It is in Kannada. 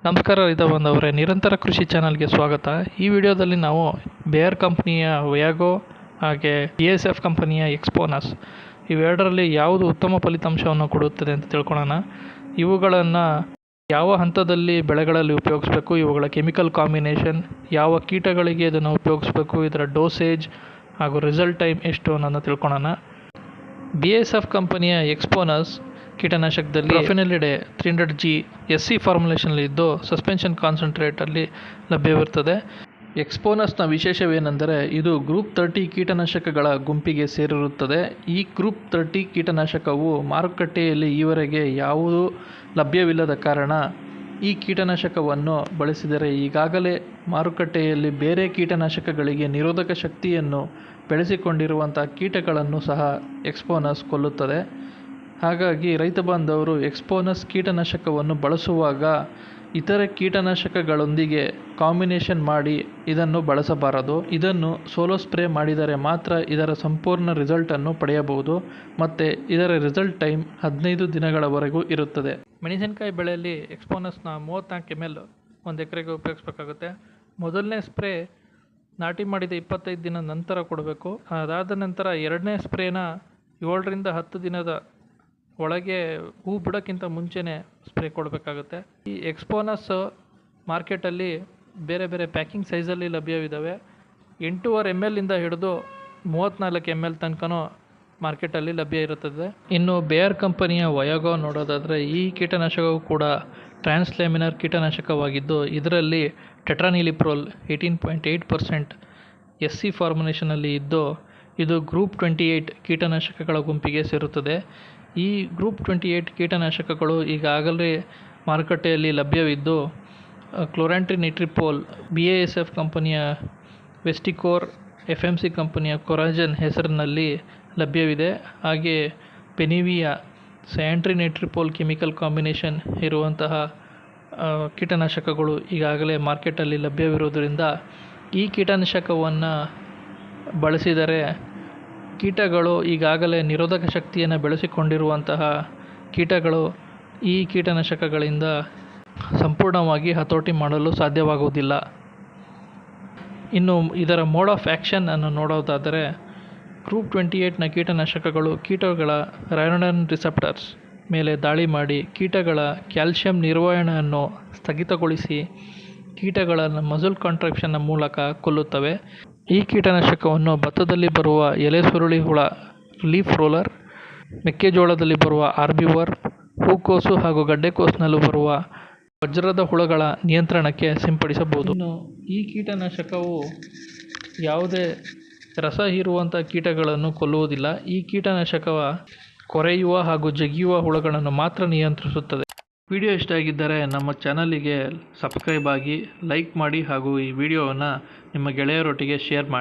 ನಮಸ್ಕಾರ ರೈತ ಬಾಂಧವರೇ, ನಿರಂತರ ಕೃಷಿ ಚಾನಲ್ಗೆ ಸ್ವಾಗತ. ಈ ವಿಡಿಯೋದಲ್ಲಿ ನಾವು ಬೇಯರ್ ಕಂಪ್ನಿಯ ವಯಾಗೋ ಹಾಗೆ BASF ಕಂಪನಿಯ ಎಕ್ಸ್ಪೋನಸ್ ಇವೆರಡರಲ್ಲಿ ಯಾವುದು ಉತ್ತಮ ಫಲಿತಾಂಶವನ್ನು ಕೊಡುತ್ತದೆ ಅಂತ ತಿಳ್ಕೊಳ್ಳೋಣ. ಇವುಗಳನ್ನು ಯಾವ ಹಂತದಲ್ಲಿ ಬೆಳೆಗಳಲ್ಲಿ ಉಪಯೋಗಿಸಬೇಕು, ಇವುಗಳ ಕೆಮಿಕಲ್ ಕಾಂಬಿನೇಷನ್, ಯಾವ ಕೀಟಗಳಿಗೆ ಇದನ್ನು ಉಪಯೋಗಿಸಬೇಕು, ಇದರ ಡೋಸೇಜ್ ಹಾಗೂ ರಿಸಲ್ಟ್ ಟೈಮ್ ಎಷ್ಟು ಅನ್ನೋದನ್ನು ತಿಳ್ಕೊಳ್ಳೋಣ. BASF ಕಂಪನಿಯ ಎಕ್ಸ್ಪೋನಸ್ ಕೀಟನಾಶಕದಲ್ಲಿ ಪ್ರೊಫೆನಲಿಡೆ 300G SC ಫಾರ್ಮುಲೇಷನಲ್ಲಿ ಇದ್ದು ಸಸ್ಪೆನ್ಷನ್ ಕಾನ್ಸಂಟ್ರೇಟಲ್ಲಿ ಲಭ್ಯವಿರುತ್ತದೆ. ಎಕ್ಸ್ಪೋನಸ್ನ ವಿಶೇಷವೇನೆಂದರೆ ಇದು ಗ್ರೂಪ್ 30 ಕೀಟನಾಶಕಗಳ ಗುಂಪಿಗೆ ಸೇರಿರುತ್ತದೆ. ಈ ಗ್ರೂಪ್ 30 ಕೀಟನಾಶಕವು ಮಾರುಕಟ್ಟೆಯಲ್ಲಿ ಈವರೆಗೆ ಯಾವುದೂ ಲಭ್ಯವಿಲ್ಲದ ಕಾರಣ ಈ ಕೀಟನಾಶಕವನ್ನು ಬಳಸಿದರೆ ಈಗಾಗಲೇ ಮಾರುಕಟ್ಟೆಯಲ್ಲಿ ಬೇರೆ ಕೀಟನಾಶಕಗಳಿಗೆ ನಿರೋಧಕ ಶಕ್ತಿಯನ್ನು ಬೆಳೆಸಿಕೊಂಡಿರುವಂಥ ಕೀಟಗಳನ್ನು ಸಹ ಎಕ್ಸ್ಪೋನಸ್ ಕೊಲ್ಲುತ್ತದೆ. ಹಾಗಾಗಿ ರೈತ ಬಾಂಧವರು ಎಕ್ಸ್ಪೋನಸ್ ಕೀಟನಾಶಕವನ್ನು ಬಳಸುವಾಗ ಇತರೆ ಕೀಟನಾಶಕಗಳೊಂದಿಗೆ ಕಾಂಬಿನೇಷನ್ ಮಾಡಿ ಇದನ್ನು ಬಳಸಬಾರದು. ಇದನ್ನು ಸೋಲೋ ಸ್ಪ್ರೇ ಮಾಡಿದರೆ ಮಾತ್ರ ಇದರ ಸಂಪೂರ್ಣ ರಿಸಲ್ಟನ್ನು ಪಡೆಯಬಹುದು ಮತ್ತು ಇದರ ರಿಸಲ್ಟ್ ಟೈಮ್ 15 ದಿನಗಳವರೆಗೂ ಇರುತ್ತದೆ. ಮೆಣಸಿನಕಾಯಿ ಬೆಳೆಯಲ್ಲಿ ಎಕ್ಸ್ಪೋನಸ್ನ 34 ml 1 ಎಕರೆಗೆ ಉಪಯೋಗಿಸಬೇಕಾಗುತ್ತೆ. ಮೊದಲನೇ ಸ್ಪ್ರೇ ನಾಟಿ ಮಾಡಿದ 25 ದಿನ ನಂತರ ಕೊಡಬೇಕು. ಅದಾದ ನಂತರ ಎರಡನೇ ಸ್ಪ್ರೇನ 7 ರಿಂದ 10 ದಿನದ ಒಳಗೆ ಹೂ ಬಿಡೋಕ್ಕಿಂತ ಮುಂಚೆನೇ ಸ್ಪ್ರೇ ಕೊಡಬೇಕಾಗುತ್ತೆ. ಈ ಎಕ್ಸ್ಪೋನಸ್ ಮಾರ್ಕೆಟಲ್ಲಿ ಬೇರೆ ಬೇರೆ ಪ್ಯಾಕಿಂಗ್ ಸೈಜಲ್ಲಿ ಲಭ್ಯವಿದ್ದಾವೆ. 8.5 ml ಇಂದ ಹಿಡಿದು 34 ml ತನಕನೂ ಮಾರ್ಕೆಟಲ್ಲಿ ಲಭ್ಯ ಇರುತ್ತದೆ. ಇನ್ನು ಬೇಯರ್ ಕಂಪನಿಯ ವಯಾಗೋ ನೋಡೋದಾದರೆ ಈ ಕೀಟನಾಶಕವು ಕೂಡ ಟ್ರಾನ್ಸ್ಲ್ಯಾಮಿನರ್ ಕೀಟನಾಶಕವಾಗಿದ್ದು ಇದರಲ್ಲಿ ಟೆಟ್ರಾನಿಲಿಪ್ರೋಲ್ 18.8% SC ಫಾರ್ಮುಲೇಷನಲ್ಲಿ ಇದ್ದು ಇದು ಗ್ರೂಪ್ 28 ಕೀಟನಾಶಕಗಳ ಗುಂಪಿಗೆ ಸೇರುತ್ತದೆ. ಈ ಗ್ರೂಪ್ 28 ಕೀಟನಾಶಕಗಳು ಈಗಾಗಲೇ ಮಾರುಕಟ್ಟೆಯಲ್ಲಿ ಲಭ್ಯವಿದ್ದು ಕ್ಲೋರಾಂಟ್ರಿನಿಟ್ರಿಪೋಲ್ BASF ಕಂಪನಿಯ ವೆಸ್ಟಿಕೋರ್, FMC ಕಂಪನಿಯ ಕೊರಾಜನ್ ಹೆಸರಿನಲ್ಲಿ ಲಭ್ಯವಿದೆ. ಹಾಗೆ ಬೆನಿವಿಯಾ, ಸ್ಯಾಂಟ್ರಿನಿಟ್ರಿಪೋಲ್ ಕೆಮಿಕಲ್ ಕಾಂಬಿನೇಷನ್ ಇರುವಂತಹ ಕೀಟನಾಶಕಗಳು ಈಗಾಗಲೇ ಮಾರ್ಕೆಟಲ್ಲಿ ಲಭ್ಯವಿರುವುದರಿಂದ ಈ ಕೀಟನಾಶಕವನ್ನು ಬಳಸಿದರೆ ಕೀಟಗಳು ಈಗಾಗಲೇ ನಿರೋಧಕ ಶಕ್ತಿಯನ್ನು ಬೆಳೆಸಿಕೊಂಡಿರುವಂತಹ ಕೀಟಗಳು ಈ ಕೀಟನಾಶಕಗಳಿಂದ ಸಂಪೂರ್ಣವಾಗಿ ಹತೋಟಿ ಮಾಡಲು ಸಾಧ್ಯವಾಗುವುದಿಲ್ಲ. ಇನ್ನು ಇದರ ಮೋಡ್ ಆಫ್ ಆ್ಯಕ್ಷನ್ ಅನ್ನು ನೋಡೋದಾದರೆ ಗ್ರೂಪ್ 28ನ ಕೀಟನಾಶಕಗಳು ಕೀಟಗಳ ರೈನೋಡೈನ್ ರಿಸೆಪ್ಟರ್ಸ್ ಮೇಲೆ ದಾಳಿ ಮಾಡಿ ಕೀಟಗಳ ಕ್ಯಾಲ್ಸಿಯಂ ನಿರ್ವಹಣೆಯನ್ನು ಸ್ಥಗಿತಗೊಳಿಸಿ ಕೀಟಗಳನ್ನು ಮಸಲ್ ಕಾಂಟ್ರಾಕ್ಷನ್ನ ಮೂಲಕ ಕೊಲ್ಲುತ್ತವೆ. ಈ ಕೀಟನಾಶಕವನ್ನು ಭತ್ತದಲ್ಲಿ ಬರುವ ಎಲೆ ಸುರುಳಿ ಹುಳ ಲೀಫ್ ರೋಲರ್, ಮೆಕ್ಕೆಜೋಳದಲ್ಲಿ ಬರುವ ಆರ್ಬಿವರ್, ಹೂಕೋಸು ಹಾಗೂ ಗಡ್ಡೆಕೋಸಿನಲ್ಲೂ ಬರುವ ವಜ್ರದ ಹುಳಗಳ ನಿಯಂತ್ರಣಕ್ಕೆ ಸಿಂಪಡಿಸಬಹುದು. ಇನ್ನು ಈ ಕೀಟನಾಶಕವು ಯಾವುದೇ ರಸ ಹೀರುವಂಥ ಕೀಟಗಳನ್ನು ಕೊಲ್ಲುವುದಿಲ್ಲ. ಈ ಕೀಟನಾಶಕವ ಕೊರೆಯುವ ಹಾಗೂ ಜಗಿಯುವ ಹುಳಗಳನ್ನು ಮಾತ್ರ ನಿಯಂತ್ರಿಸುತ್ತದೆ. ವಿಡಿಯೋ ಇಷ್ಟ ಆಗಿದ್ದರೆ ನಮ್ಮ ಚಾನಲಿಗೆ ಸಬ್ಸ್ಕ್ರೈಬ್ ಆಗಿ, ಲೈಕ್ ಮಾಡಿ ಹಾಗೂ ಈ ವಿಡಿಯೋವನ್ನು ನಿಮ್ಮ ಗೆಳೆಯರೊಟ್ಟಿಗೆ ಶೇರ್ ಮಾಡಿ.